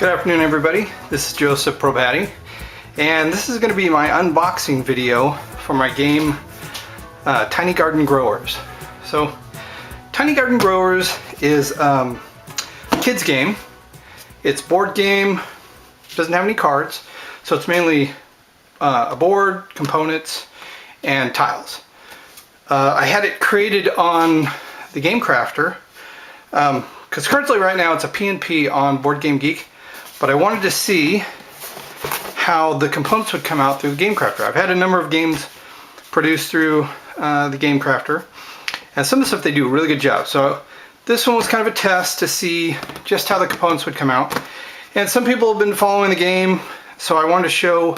Good afternoon, everybody. This is Joseph Probati, and this is going to be my unboxing video for my game Tiny Garden Growers. So Tiny Garden Growers is a kids game. It's board game, doesn't have any cards, so it's mainly a board, components, and tiles. I had it created on the Game Crafter because currently right now it's a P&P on Board Game Geek, but I wanted to see how the components would come out through the Game Crafter. I've had a number of games produced through the Game Crafter, and some of the stuff they do a really good job. So this one was kind of a test to see just how the components would come out. And some people have been following the game, so I wanted to show,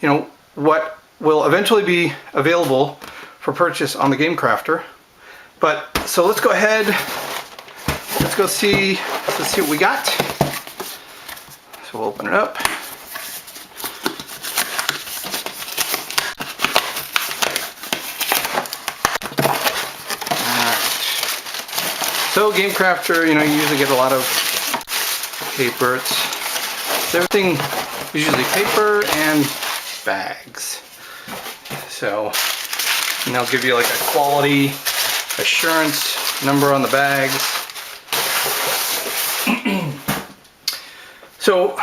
you know, what will eventually be available for purchase on the Game Crafter. But so let's go ahead. Let's see what we got. So we'll open it up. Alright. So Game Crafter, you know, you usually get a lot of paper. Everything is usually paper and bags. So, and they'll give you like a quality assurance number on the bags. So,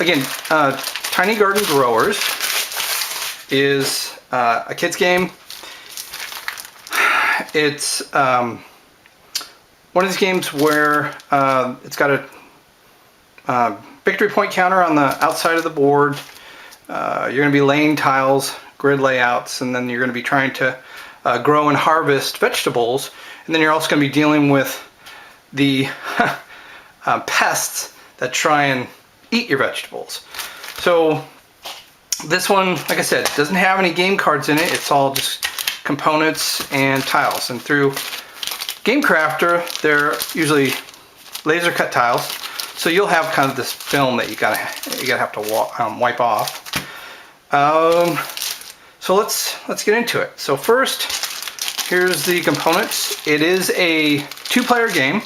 again, Tiny Garden Growers is a kids game. It's one of these games where it's got a victory point counter on the outside of the board. You're going to be laying tiles, grid layouts, and then you're going to be trying to grow and harvest vegetables. And then you're also going to be dealing with the pests that try and eat your vegetables. So this one, like I said, doesn't have any game cards in it. It's all just components and tiles. And through Game Crafter, they're usually laser cut tiles. So you'll have kind of this film that you gotta have to wipe off. So let's get into it. So first, here's the components. It is a 2-player game.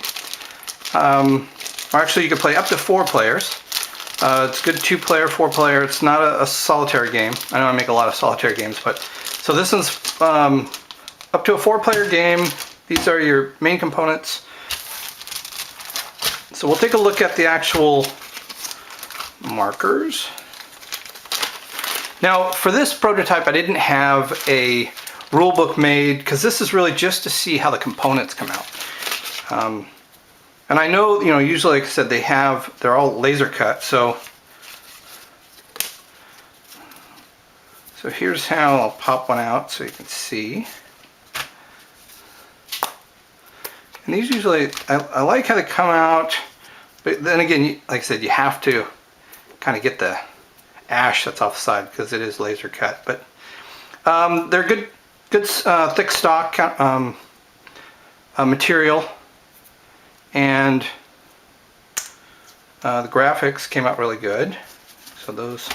Or actually, you can play up to 4 players. It's good 2-player, 4-player. It's not a solitary game. I know I make a lot of solitary games, but so this one's up to a 4-player game. These are your main components. So we'll take a look at the actual markers. Now, for this prototype, I didn't have a rule book made because this is really just to see how the components come out. And I know, you know, usually, like I said, they're all laser cut. So here's how I'll pop one out so you can see. And these usually, I like how they come out, but then again, like I said, you have to kind of get the ash that's off the side because it is laser cut. But they're good thick stock material, and the graphics came out really good. So those,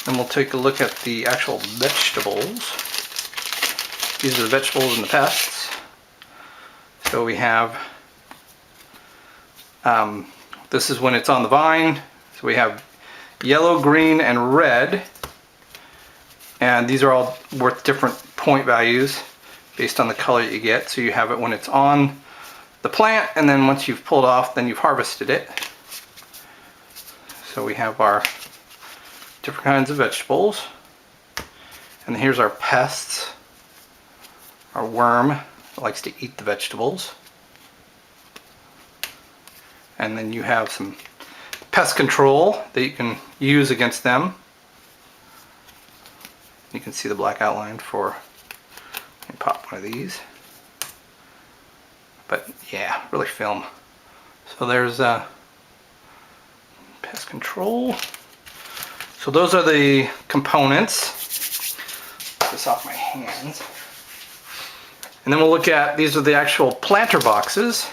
and we'll take a look at the actual vegetables. These are the vegetables and the pests. So we have, this is when it's on the vine. So we have yellow, green, and red. And these are all worth different point values based on the color that you get. So you have it when it's on the plant, and then once you've pulled off, then you've harvested it. So we have our different kinds of vegetables. And here's our pests. Our worm that likes to eat the vegetables. And then you have some pest control that you can use against them. You can see the black outline for, let me pop one of these. But yeah, really film. So there's pest control. So those are the components. Get this off my hands. And then we'll look at, these are the actual planter boxes.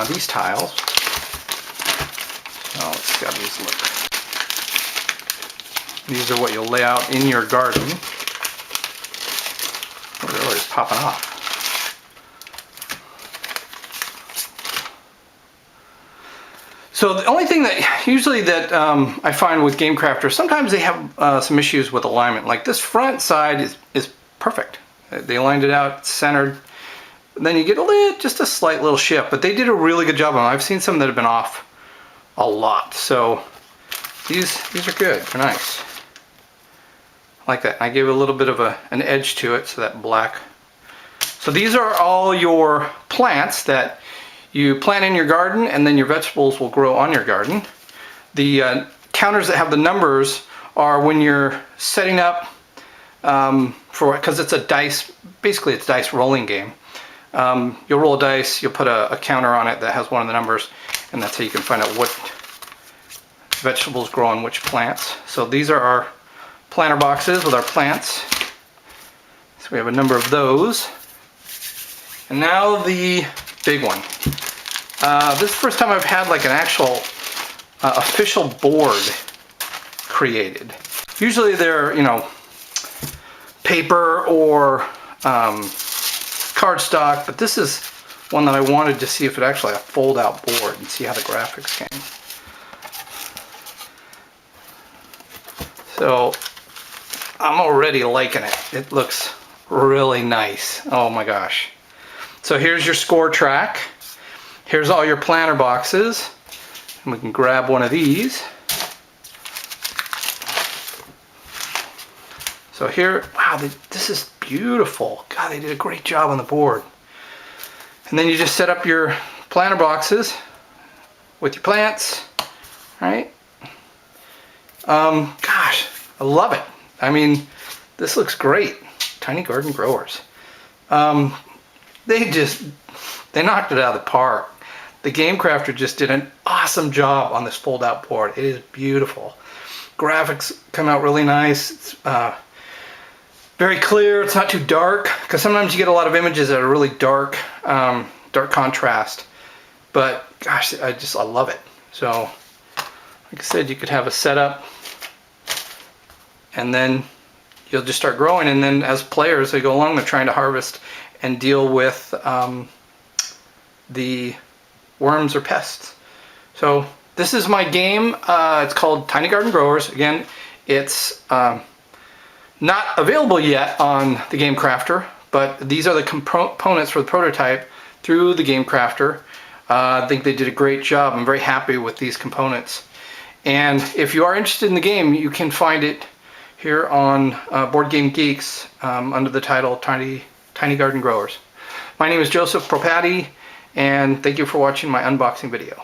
These tiles. So let's see how these look. These are what you'll lay out in your garden. Oh, they're really just popping off. So the only thing that usually that I find with Game Crafters, sometimes they have some issues with alignment. Like this front side is perfect. They lined it out, centered. Then you get just a slight little shift, but they did a really good job on them. I've seen some that have been off a lot. So these are good. They're nice. I like that. I gave a little bit of an edge to it, so that black. So these are all your plants that you plant in your garden, and then your vegetables will grow on your garden. The counters that have the numbers are when you're setting up because it's a dice, basically it's a dice rolling game. You'll roll a dice, you'll put a counter on it that has one of the numbers, and that's how you can find out what vegetables grow on which plants. So these are our planter boxes with our plants. So we have a number of those. And now the big one. This is the first time I've had like an actual official board created. Usually they're, you know, paper or cardstock, but this is one that I wanted to see if it actually had a fold-out board and see how the graphics came. So I'm already liking it. It looks really nice. Oh my gosh. So here's your score track. Here's all your planter boxes. And we can grab one of these. So here, wow, this is beautiful. God, they did a great job on the board. And then you just set up your planter boxes with your plants, right? Gosh, I love it. I mean, this looks great. Tiny Garden Growers. They knocked it out of the park. The Game Crafter just did an awesome job on this fold-out board. It is beautiful. Graphics come out really nice. It's very clear. It's not too dark, because sometimes you get a lot of images that are really dark, dark contrast. But gosh, I love it. So, like I said, you could have a setup, and then you'll just start growing. And then as players, they go along, they're trying to harvest and deal with the worms or pests. So this is my game. It's called Tiny Garden Growers. Again, it's not available yet on the Game Crafter, but these are the components for the prototype through the Game Crafter. I think they did a great job. I'm very happy with these components. And if you are interested in the game, you can find it here on Board Game Geeks under the title Tiny Garden Growers. My name is Joseph Propati, and thank you for watching my unboxing video.